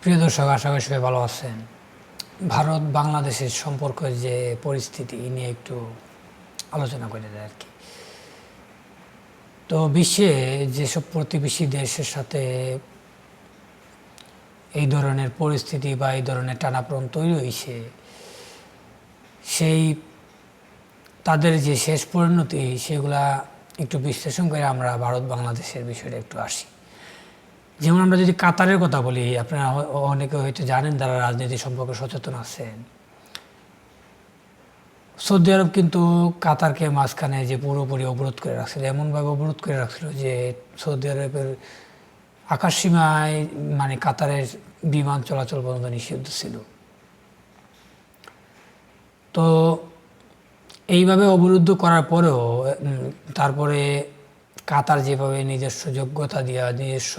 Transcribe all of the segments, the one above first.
প্রিয় দর্শক, আশা করি সবাই ভালো আছেন। ভারত বাংলাদেশের সম্পর্কের যে পরিস্থিতি নিয়ে একটু আলোচনা করে যায় আর কি। তো বিশ্বে যেসব প্রতিবেশী দেশের সাথে এই ধরনের পরিস্থিতি বা এই ধরনের টানাপোড়েন তৈরি হয়েছে, সেই তাদের যে শেষ পরিণতি সেগুলা একটু বিশ্লেষণ করে আমরা ভারত বাংলাদেশের বিষয়টা একটু আসি। যেমন আমরা যদি কাতারের কথা বলি, আপনারা অনেকে হয়তো জানেন, যারা রাজনীতি সম্পর্কে সচেতন আছেন। সৌদি আরব কিন্তু কাতারকে মাঝখানে যে পুরোপুরি অবরোধ করে রাখছিল, এমনভাবে অবরোধ করে রাখছিল যে সৌদি আরবের আকাশসীমায় মানে কাতারের বিমান চলাচল পর্যন্ত নিষিদ্ধ ছিল। তো এইভাবে অবরুদ্ধ করার পরেও তারপরে কাতার যেভাবে নিজস্ব যোগ্যতা দিয়া, নিজস্ব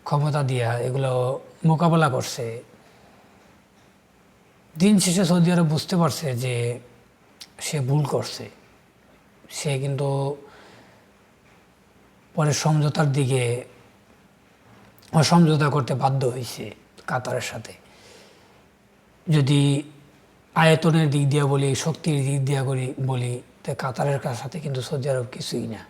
ক্ষমতা দিয়া এগুলো মোকাবেলা করছে, দিন শেষে সৌদি আরব বুঝতে পারছে যে সে ভুল করছে। সে কিন্তু পরে সমঝোতার দিকে সমঝোতা করতে বাধ্য হয়েছে কাতারের সাথে। যদি আয়তনের দিক দিয়ে বলি, শক্তির দিক দিয়ে বলি, তো কাতারের সাথে কিন্তু সৌদি আরব কিছুই না।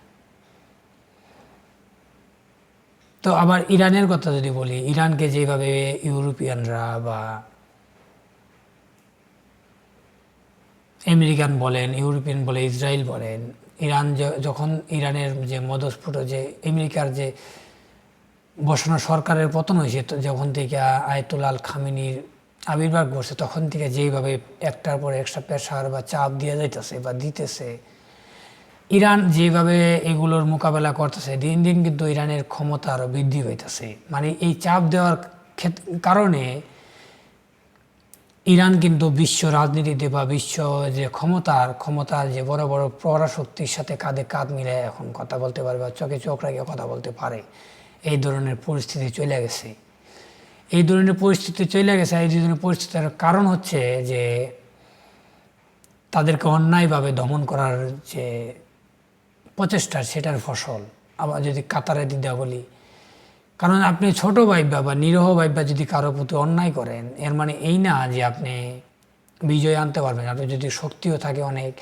তো আবার ইরানের কথা যদি বলি, ইরানকে যেভাবে ইউরোপিয়ানরা বা আমেরিকান বলেন, ইউরোপিয়ান বলে, ইসরায়েল বলেন, ইরান যখন ইরানের যে মধ্যস্ফুট যে আমেরিকার যে বসানো সরকারের পতন হয়েছে, যখন থেকে আয়াতুল্লাহ আল খামেনির আবির্ভাব করছে, তখন থেকে যেইভাবে একটার পর একটা প্রেসার বা চাপ দিয়ে যাইতেছে বা দিতেছে, ইরান যেভাবে এগুলোর মোকাবেলা করতেছে, দিন দিন কিন্তু ইরানের ক্ষমতা আরও বৃদ্ধি হইতেছে। মানে এই চাপ দেওয়ার কারণে ইরান কিন্তু বিশ্ব রাজনীতিতে বা বিশ্ব যে ক্ষমতার যে বড় বড় পরাশক্তির সাথে কাঁধে কাঁধ মিলে এখন কথা বলতে পারে বা চোখে চোখ রেখে কথা বলতে পারে। এই ধরনের পরিস্থিতি চলে গেছে। এই ধরনের পরিস্থিতি পরিস্থিতির কারণ হচ্ছে যে তাদেরকে অন্যায়ভাবে দমন করার যে প্রচেষ্টা, সেটার ফসল। আবার যদি কাতারের দিদা বলি, কারণ আপনি ছোট ভাইবা বা নিরহ ভাইবা যদি কারো প্রতি অন্যায় করেন, এর মানে এই না যে আপনি বিজয় আনতে পারবেন। আপনি যদি শক্তিও থাকে অনেক,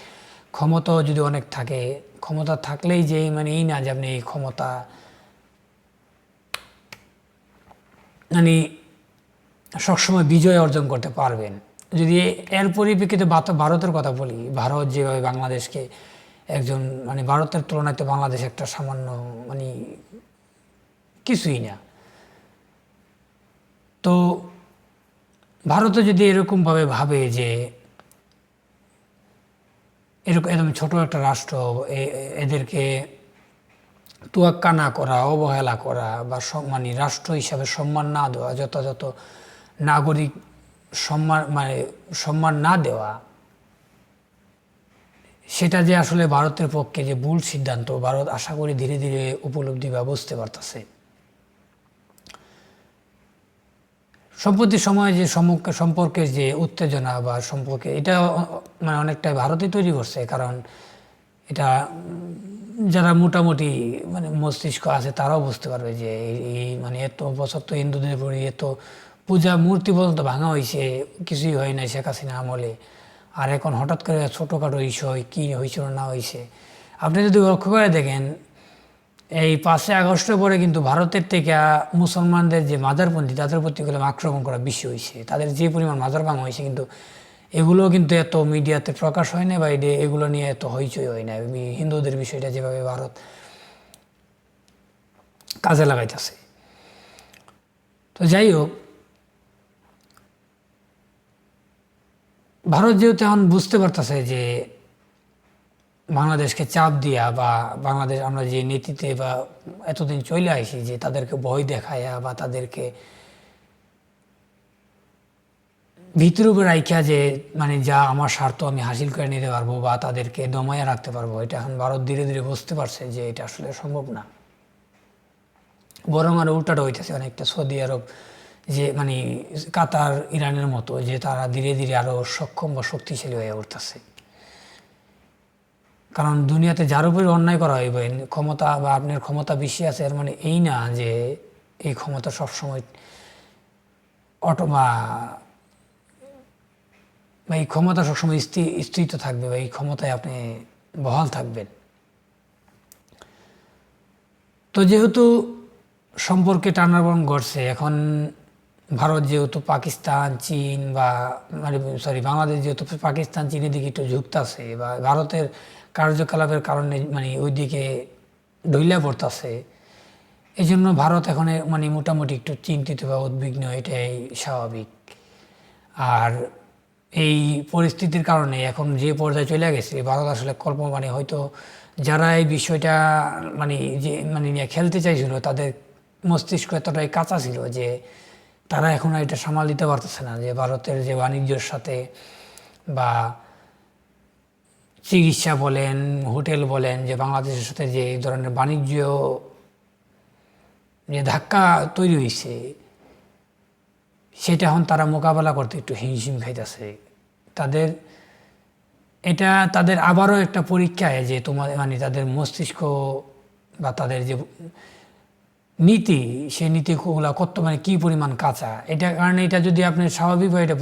ক্ষমতাও যদি অনেক থাকে, ক্ষমতা থাকলেই যে মানে এই না যে আপনি এই ক্ষমতা মানে সবসময় বিজয় অর্জন করতে পারবেন। যদি এর পরিপ্রেক্ষিতে ভারতের কথা বলি, ভারত যেভাবে বাংলাদেশকে একজন মানে ভারতের তুলনায় তো বাংলাদেশ একটা সামান্য মানে কিছুই না। তো ভারতও যদি এরকমভাবে ভাবে যে এরকম একদম ছোট একটা রাষ্ট্র, এদেরকে তোয়াক্কা না করা, অবহেলা করা বা মানে রাষ্ট্র হিসাবে সম্মান না দেওয়া, যথাযথ নাগরিক সম্মান না দেওয়া, সেটা যে আসলে ভারতের পক্ষে যে ভুল সিদ্ধান্ত, ভারত আশা করি ধীরে ধীরে উপলব্ধি বা বুঝতে পারতেছে। সম্প্রতি সময়ে যে সম্পর্কের যে উত্তেজনা বা সম্পর্কে, এটা মানে অনেকটাই ভারতই তৈরি করছে। কারণ এটা যারা মোটামুটি মানে মস্তিষ্ক আছে তারাও বুঝতে পারবে যে এই মানে এত বছর তো হিন্দুদের পরি এত পূজা মূর্তি পর্যন্ত ভাঙা হয়েছে, কিছুই হয় নাই শেখ হাসিনা আমলে। আর এখন হঠাৎ করে ছোটোখাটো বিষয় কী হয়েছিল না হয়েছে, আপনি যদি লক্ষ্য করে দেখেন, এই 5ই আগস্টের পরে কিন্তু ভারতের থেকে মুসলমানদের যে মাজারপন্থী, তাদের প্রতি আক্রমণ করা বেশি হয়েছে। তাদের যে পরিমাণ মাজার ভাঙা হয়েছে, কিন্তু এগুলো কিন্তু এত মিডিয়াতে প্রকাশ হয় না বা এগুলো নিয়ে এত হইচই হয় না। হিন্দুদের বিষয়টা যেভাবে ভারত কাজে লাগাইতেছে। তো যাই হোক, ভারত যেহেতু এখন বুঝতে পারতেছে যে বাংলাদেশকে চাপ দিয়া বা বাংলাদেশ আমরা যে নীতিতে বা এতদিন চলে আসি যে তাদেরকে ভয় দেখায়া বা তাদেরকে ভিতর উপর রাইখা যে মানে যা আমার স্বার্থ আমি হাসিল করে নিতে পারবো বা তাদেরকে দমায়া রাখতে পারবো, এটা এখন ভারত ধীরে ধীরে বুঝতে পারছে যে এটা আসলে সম্ভব না। বরং আরও উল্টাটা হইতেছে অনেকটা। সৌদি আরব যে মানে কাতার, ইরানের মতো, যে তারা ধীরে ধীরে আরও সক্ষম বা শক্তিশালী হয়ে উঠতেছে। কারণ দুনিয়াতে যার উপরে অন্যায় করা হইবে, ক্ষমতা বা আপনার ক্ষমতা বেশি আছে, এর মানে এই না যে এই ক্ষমতা সবসময় বা এই ক্ষমতা সবসময় স্থিত থাকবে বা এই ক্ষমতায় আপনি বহাল থাকবেন। তো যেহেতু সম্পর্কে টানাপোড়েন ঘটছে, এখন ভারত যেহেতু পাকিস্তান চীন বা মানে বাংলাদেশ যেহেতু পাকিস্তান চীনের দিকে একটু ঝুঁকতেছে বা ভারতের কার্যকলাপের কারণে মানে ওই দিকে ঢইলা পড়তেছে, এই জন্য ভারত এখন মানে মোটামুটি একটু চিন্তিত বা উদ্বিগ্ন, এটাই স্বাভাবিক। আর এই পরিস্থিতির কারণে এখন যে পর্যায়ে চলে গেছে, ভারত আসলে মানে হয়তো যারা এই বিষয়টা মানে যে মানে নিয়ে খেলতে চাইছিল, তাদের মস্তিষ্ক এতটাই কাঁচা ছিল যে তারা এখন এটা সামাল দিতে পারতেছে না, যে ভারতের যে বাণিজ্যের সাথে বা চিকিৎসা বলেন, হোটেল বলেন, যে বাংলাদেশের সাথে যে এই ধরনের বাণিজ্য যে ধাক্কা তৈরি হয়েছে, সেটা এখন তারা মোকাবেলা করতে একটু হিমশিম খাইতেছে। এটা তাদের আবারও একটা পরীক্ষায় যে তোমার মানে তাদের মস্তিষ্ক বা তাদের যে নীতি, সেই নীতিগুলো কত মানে কী পরিমাণ কাঁচা। এটা কারণে এটা যদি আপনি স্বাভাবিকভাবে এটা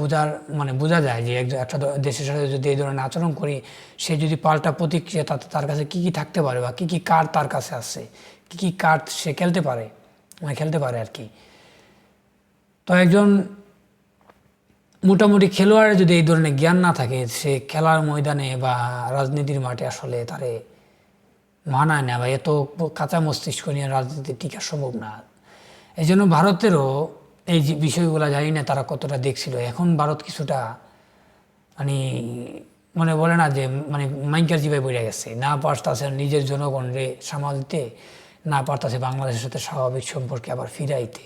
বোঝা যায় যে একটা দেশের সাথে যদি এই ধরনের আচরণ করি, সে যদি পাল্টা প্রতিক্রিয়া তার কাছে কী কী থাকতে পারে বা কী কী কার্ড তার কাছে আছে, কী কী কার্ড সে খেলতে পারে আর কি। তো একজন মোটামুটি খেলোয়াড়ের যদি এই ধরনের জ্ঞান না থাকে, সে খেলার ময়দানে বা রাজনীতির মাঠে আসলে তারে মানায় না বা এত কাঁচা মস্তিষ্ক নিয়ে রাজনীতি টিকা সম্ভব না। এই জন্য ভারতেরও এই যে বিষয়গুলো জানি না তারা কতটা দেখছিল। এখন ভারত কিছুটা মানে বলে না যে মানে মাইকার জিভায় পড়ে গেছে, না পারতাছে নিজের জনগণরে সামাল দিতে, না পারতাছে বাংলাদেশের সাথে স্বাভাবিক সম্পর্কে আবার ফিরাইতে।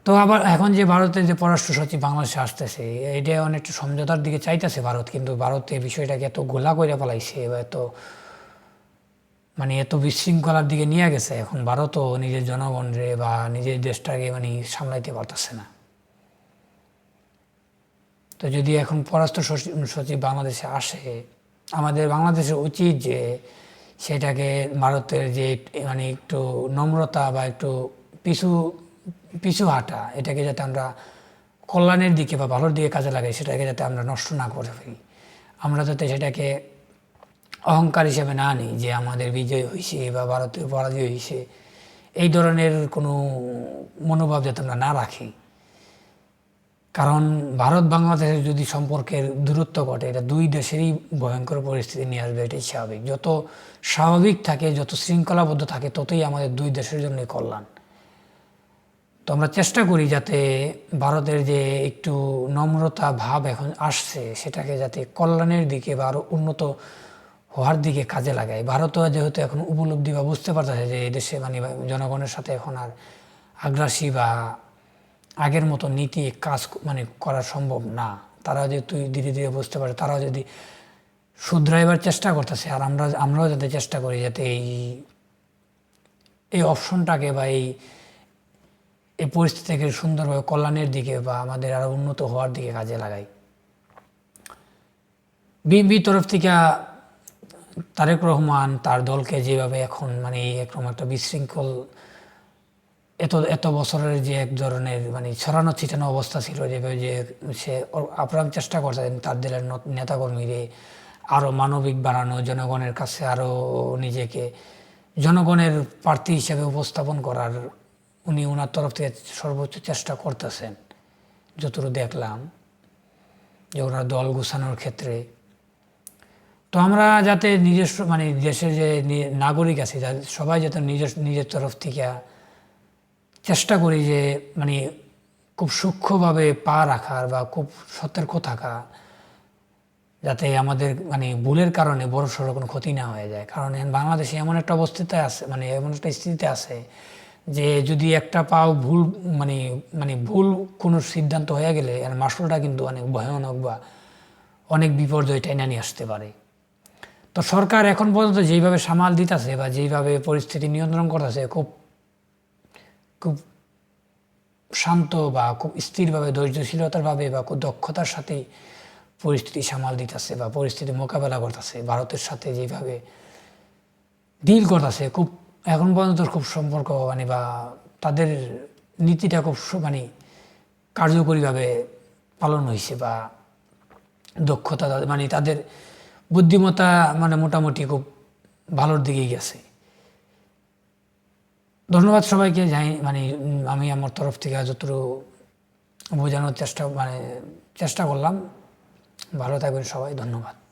তো আবার এখন যে ভারতের যে পররাষ্ট্র সচিব বাংলাদেশে আসতেছে, এটা অনেকটা সমঝোতার দিকে চাইতেছে ভারত, কিন্তু ভারত এই বিষয়টাকে এত গোলা করে ফেলাইছে বা এত বিশৃঙ্খলার দিকে নিয়ে গেছে, এখন ভারতও নিজের জনগণরে বা নিজের দেশটাকে সামলাইতে পারতেছে না। তো যদি এখন পররাষ্ট্র সচিব বাংলাদেশে আসে, আমাদের বাংলাদেশের উচিত যে সেটাকে ভারতের যে একটু নম্রতা বা একটু পিছু হাঁটা, এটাকে যাতে আমরা কল্যাণের দিকে বা ভালোর দিকে কাজে লাগাই, সেটাকে যাতে আমরা নষ্ট না করে ফেলি। আমরা যাতে সেটাকে অহংকার হিসেবে না নিই যে আমাদের বিজয় হয়েছে বা ভারতের পরাজয় হয়েছে, এই ধরনের কোনো মনোভাব যাতে আমরা না রাখি। কারণ ভারত বাংলাদেশের যদি সম্পর্কের দূরত্ব ঘটে, এটা দুই দেশেরই ভয়ঙ্কর পরিস্থিতি নিয়ে আসবে, এটাই স্বাভাবিক। যত স্বাভাবিক থাকে, যত শৃঙ্খলাবদ্ধ থাকে, ততই আমাদের দুই দেশের জন্যই কল্যাণ। তো আমরা চেষ্টা করি যাতে ভারতের যে একটু নম্রতা ভাব এখন আসছে, সেটাকে যাতে কল্যাণের দিকে বা আরও উন্নত হওয়ার দিকে কাজে লাগায়। ভারতও যেহেতু এখন উপলব্ধি বা বুঝতে পারতেছে যে এই দেশে জনগণের সাথে এখন আর আগ্রাসী বা আগের মতো নীতি কাজ করা সম্ভব না। তারা যেহেতু ধীরে ধীরে বুঝতে পারে, তারাও যদি শুধরাইবার চেষ্টা করতেছে, আর আমরাও যাতে চেষ্টা করি যাতে এই অপশনটাকে বা এই পরিস্থিতিকে সুন্দরভাবে কল্যাণের দিকে বা আমাদের আরও উন্নত হওয়ার দিকে কাজে লাগাই। বিএনপির তরফ থেকে তারেক রহমান তার দলকে যেভাবে এখন একরকম একটা বিশৃঙ্খল এত বছরের যে এক ধরনের ছড়ানো ছিটানো অবস্থা ছিল, যেভাবে যে সে আপ্রাণ চেষ্টা করতেন তার দলের নেতাকর্মীরে আরও মানবিক বানানো, জনগণের কাছে আরও নিজেকে জনগণের প্রার্থী হিসেবে উপস্থাপন করার উনি ওনার তরফ থেকে সর্বোচ্চ চেষ্টা করতেছেন যতটুকু দেখলাম, যে ওনার দল গুছানোর ক্ষেত্রে। তো আমরা যাতে নিজস্ব দেশের যে নাগরিক আছে, সবাই যাতে নিজের তরফ থেকে চেষ্টা করি যে খুব সূক্ষ্মভাবে পা রাখার বা খুব সতর্ক থাকা, যাতে আমাদের ভুলের কারণে বড় সড়ো কোনো ক্ষতি না হয়ে যায়। কারণ বাংলাদেশে এমন একটা অবস্থিতে আছে, এমন একটা স্থিতিতে আছে যে যদি একটা পাও ভুল ভুল কোনো সিদ্ধান্ত হয়ে গেলে আর মাসুলটা কিন্তু অনেক ভয়ানক বা অনেক বিপর্যয় টেনে নিয়ে আসতে পারে। তো সরকার এখন পর্যন্ত যেইভাবে সামাল দিতেছে বা যেইভাবে পরিস্থিতি নিয়ন্ত্রণ করতেছে, খুব খুব শান্ত বা খুব স্থিরভাবে, ধৈর্যশীলতারভাবে বা খুব দক্ষতার সাথে পরিস্থিতি সামাল দিতেছে বা পরিস্থিতি মোকাবেলা করতেছে। ভারতের সাথে যেভাবে ডিল করতেছে, খুব এখন পর্যন্ত খুব সম্পর্ক বা তাদের নীতিটা খুব মানে কার্যকরীভাবে পালন হয়েছে, বা দক্ষতা মানে তাদের বুদ্ধিমত্তা মানে মোটামুটি খুব ভালোর দিকেই গেছে। ধন্যবাদ সবাইকে। মানে আমি আমার তরফ থেকে যতটুকু বোঝানোর চেষ্টা করলাম। ভালো থাকবেন সবাই, ধন্যবাদ।